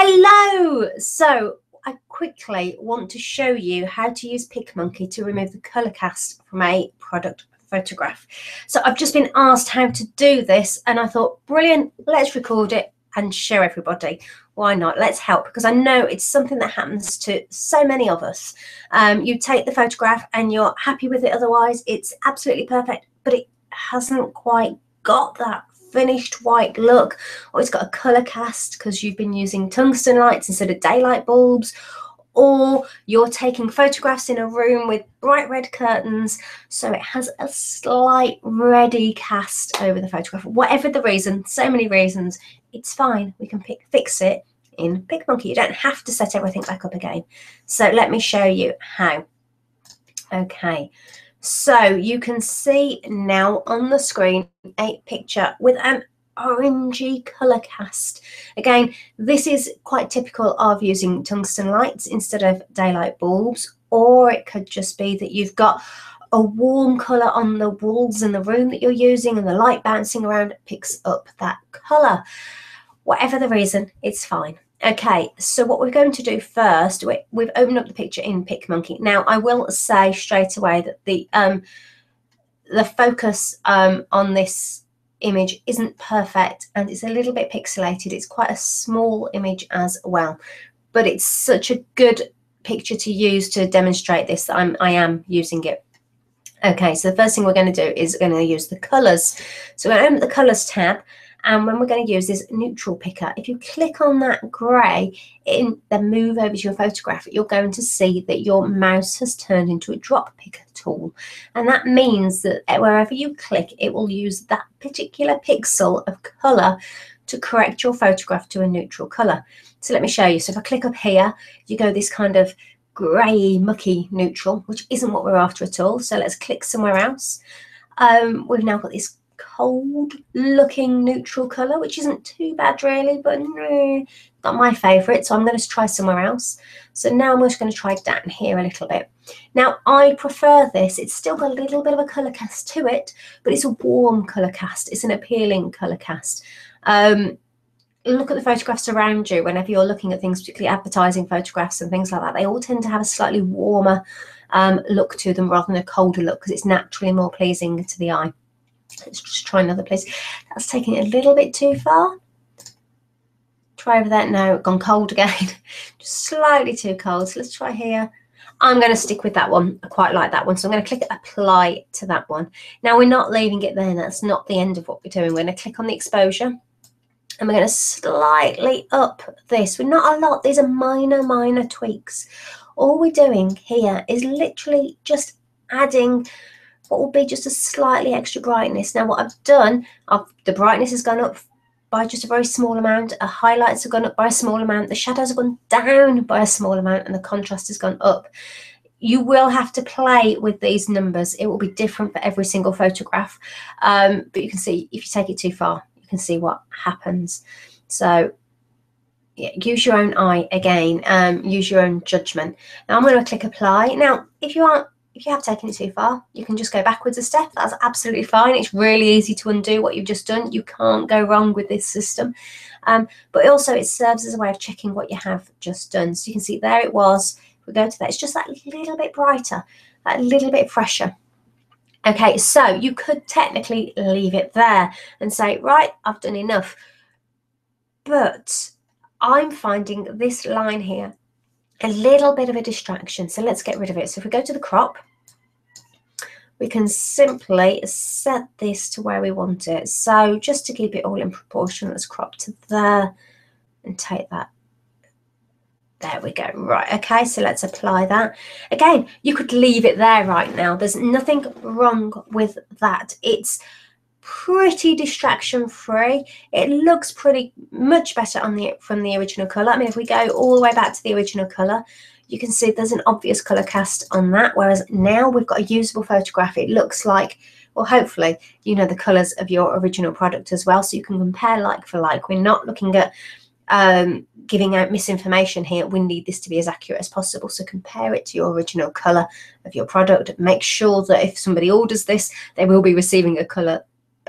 Hello! So I quickly want to show you how to use Pic Monkey to remove the color cast from a product photograph. So I've just been asked how to do this and I thought, brilliant, let's record it and show everybody. Why not? Let's help, because I know it's something that happens to so many of us. You take the photograph and you're happy with it, otherwise it's absolutely perfect, but it hasn't quite got that finished white look, or it's got a color cast because you've been using tungsten lights instead of daylight bulbs, or you're taking photographs in a room with bright red curtains so it has a slight reddy cast over the photograph. Whatever the reason, so many reasons, it's fine. We can fix it in Pic Monkey. You don't have to set everything back up again. So let me show you how. Okay, so you can see now on the screen a picture with an orangey color cast. Again, this is quite typical of using tungsten lights instead of daylight bulbs, or it could just be that you've got a warm color on the walls in the room that you're using and the light bouncing around picks up that color. Whatever the reason, it's fine. Okay, so what we're going to do first, we've opened up the picture in Pic Monkey. Now, I will say straight away that the focus on this image isn't perfect and it's a little bit pixelated. It's quite a small image as well, but it's such a good picture to use to demonstrate this that I am using it. Okay, so the first thing we're going to do is we're going to use the colors. So we're going to open the colors tab. And when we're going to use this neutral picker, if you click on that grey, then move over to your photograph, you're going to see that your mouse has turned into a drop picker tool. And that means that wherever you click, it will use that particular pixel of colour to correct your photograph to a neutral colour. So let me show you. So if I click up here, you go this kind of grey, mucky neutral, which isn't what we're after at all. So let's click somewhere else. We've now got this cold looking neutral color, which isn't too bad really, but not my favorite, so I'm going to try somewhere else. So now I'm just going to try down here a little bit. Now I prefer this. It's still got a little bit of a color cast to it, but it's a warm color cast. It's an appealing color cast. Look at the photographs around you whenever you're looking at things, particularly advertising photographs and things like that. They all tend to have a slightly warmer look to them rather than a colder look, because it's naturally more pleasing to the eye. Let's just try another place. That's taking it a little bit too far. Try over there. No, gone cold again. Just slightly too cold. So let's try here. I'm going to stick with that one. I quite like that one. So I'm going to click apply to that one. Now we're not leaving it there. That's not the end of what we're doing. We're going to click on the exposure and we're going to slightly up this. We're not a lot. These are minor tweaks. All we're doing here is literally just adding what will be just a slightly extra brightness. Now what I've done, the brightness has gone up by just a very small amount, the highlights have gone up by a small amount, the shadows have gone down by a small amount, and the contrast has gone up. You will have to play with these numbers. It will be different for every single photograph, but you can see if you take it too far, you can see what happens. So yeah, use your own eye again, use your own judgment. Now I'm going to click apply. Now if you have taken it too far, you can just go backwards a step. That's absolutely fine. It's really easy to undo what you've just done. You can't go wrong with this system. But also it serves as a way of checking what you have just done. So you can see there it was. If we go to that, it's just that little bit brighter, that little bit fresher. Okay, so you could technically leave it there and say, right, I've done enough. But I'm finding this line here a little bit of a distraction. So let's get rid of it. So if we go to the crop, we can simply set this to where we want it. So just to keep it all in proportion, let's crop to there and take that. There we go. Right, okay, so let's apply that. Again, you could leave it there right now. There's nothing wrong with that. It's pretty distraction free. It looks pretty much better on from the original color. I mean, if we go all the way back to the original color, you can see there's an obvious color cast on that, whereas now we've got a usable photograph. It looks like, well, hopefully you know the colors of your original product as well, so you can compare like for like. We're not looking at giving out misinformation here. We need this to be as accurate as possible, so compare it to your original color of your product. Make sure that if somebody orders this, they will be receiving a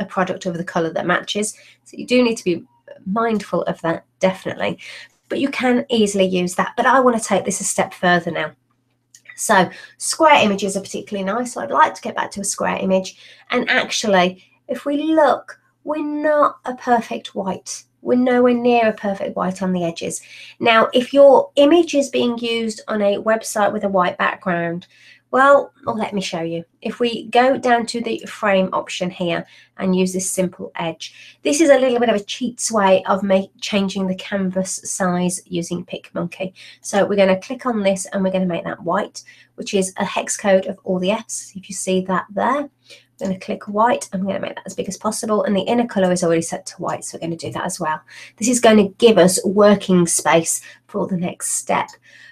product of the color that matches. So you do need to be mindful of that, definitely. but you can easily use that. But I want to take this a step further now. So square images are particularly nice. So I'd like to get back to a square image. And actually, if we look, we're not a perfect white. We're nowhere near a perfect white on the edges. Now, if your image is being used on a website with a white background, well, let me show you. If we go down to the frame option here and use this simple edge, this is a little bit of a cheats way of changing the canvas size using Pic Monkey. So we're going to click on this and we're going to make that white, which is a hex code of all the Fs. If you see that there, I'm going to click white. I'm going to make that as big as possible, and the inner color is already set to white, so we're going to do that as well. This is going to give us working space for the next step.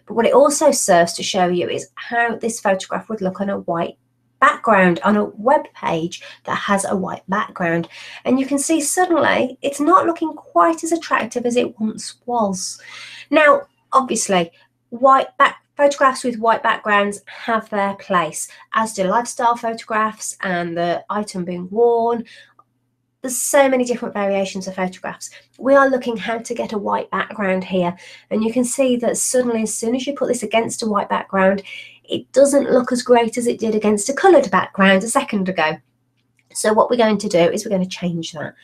But what it also serves to show you is how this photograph would look on a white background, on a web page that has a white background. And you can see suddenly it's not looking quite as attractive as it once was. Now, obviously, photographs with white backgrounds have their place, as do lifestyle photographs and the item being worn. There's so many different variations of photographs. We are looking how to get a white background here, and you can see that suddenly as soon as you put this against a white background, it doesn't look as great as it did against a coloured background a second ago. So what we're going to do is we're going to change that.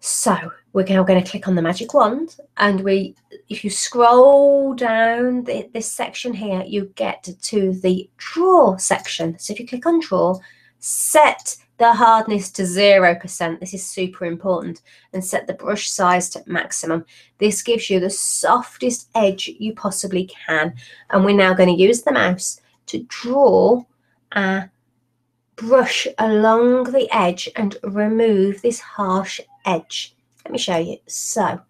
So we're now going to click on the magic wand, and if you scroll down this section here, you get to the draw section. So if you click on draw, set the hardness to 0%. This is super important, and set the brush size to maximum. This gives you the softest edge you possibly can. And we're now going to use the mouse to draw a brush along the edge and remove this harsh edge. Let me show you. So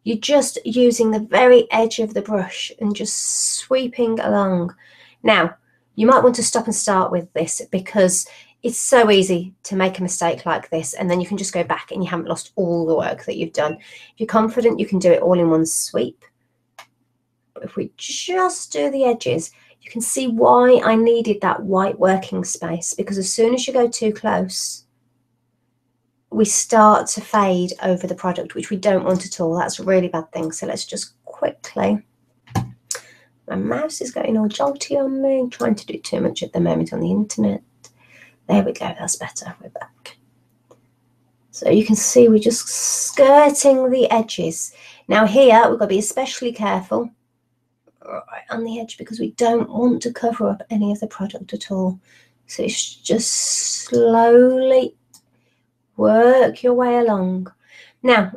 you're just using the very edge of the brush and just sweeping along. Now, you might want to stop and start with this, because it's so easy to make a mistake like this, and then you can just go back and you haven't lost all the work that you've done. If you're confident, you can do it all in one sweep. But if we just do the edges, you can see why I needed that white working space, because as soon as you go too close, we start to fade over the product, which we don't want at all. That's a really bad thing. So let's just quickly, my mouse is getting all jolty on me. I'm trying to do too much at the moment on the internet. There we go, that's better, we're back. So you can see we're just skirting the edges. Now here, we've got to be especially careful right on the edge, because we don't want to cover up any of the product at all. So it's just slowly work your way along. Now,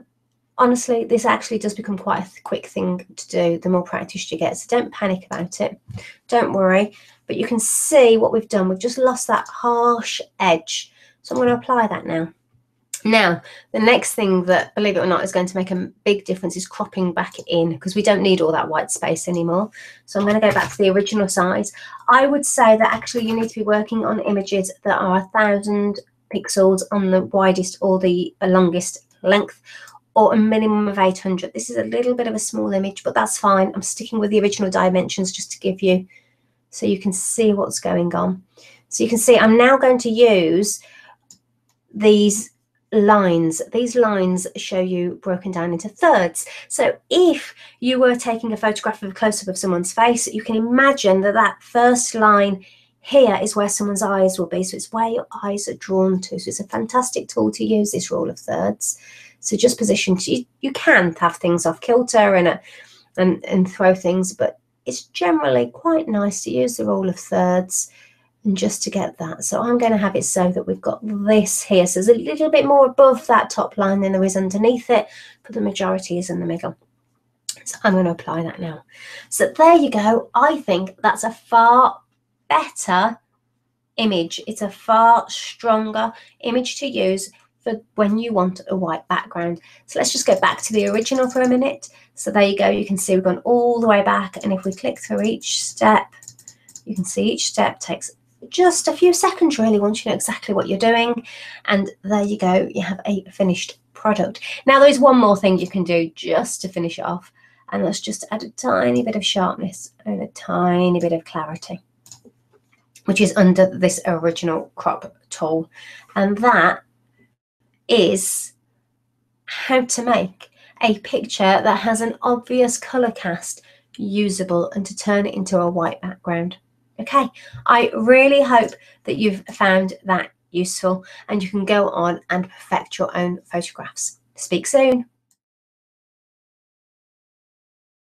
honestly, this actually does become quite a quick thing to do the more practice you get, so don't panic about it. Don't worry. But you can see what we've done. We've just lost that harsh edge. So I'm going to apply that now. Now, the next thing that, believe it or not, is going to make a big difference is cropping back in, because we don't need all that white space anymore. So I'm going to go back to the original size. I would say that actually you need to be working on images that are 1,000 pixels on the widest or the longest length, or a minimum of 800. This is a little bit of a small image, but that's fine. I'm sticking with the original dimensions just to give you, so you can see what's going on. So you can see I'm now going to use these lines. These lines show you broken down into thirds. So if you were taking a photograph of a close-up of someone's face, you can imagine that that first line here is where someone's eyes will be. So it's where your eyes are drawn to. So it's a fantastic tool to use, this rule of thirds. So just position. You can have things off kilter and throw things, but it's generally quite nice to use the rule of thirds and just to get that. So I'm going to have it so that we've got this here. So there's a little bit more above that top line than there is underneath it, but the majority is in the middle. So I'm going to apply that now. So there you go. I think that's a far better image. It's a far stronger image to use for when you want a white background. So let's just go back to the original for a minute. So there you go. You can see we've gone all the way back, and if we click through each step, you can see each step takes just a few seconds really, once you know exactly what you're doing. And there you go, you have a finished product. Now there is one more thing you can do just to finish it off, and that's just add a tiny bit of sharpness and a tiny bit of clarity, which is under this original crop tool. And that is how to make a picture that has an obvious colour cast usable and to turn it into a white background. Okay, I really hope that you've found that useful and you can go on and perfect your own photographs. Speak soon.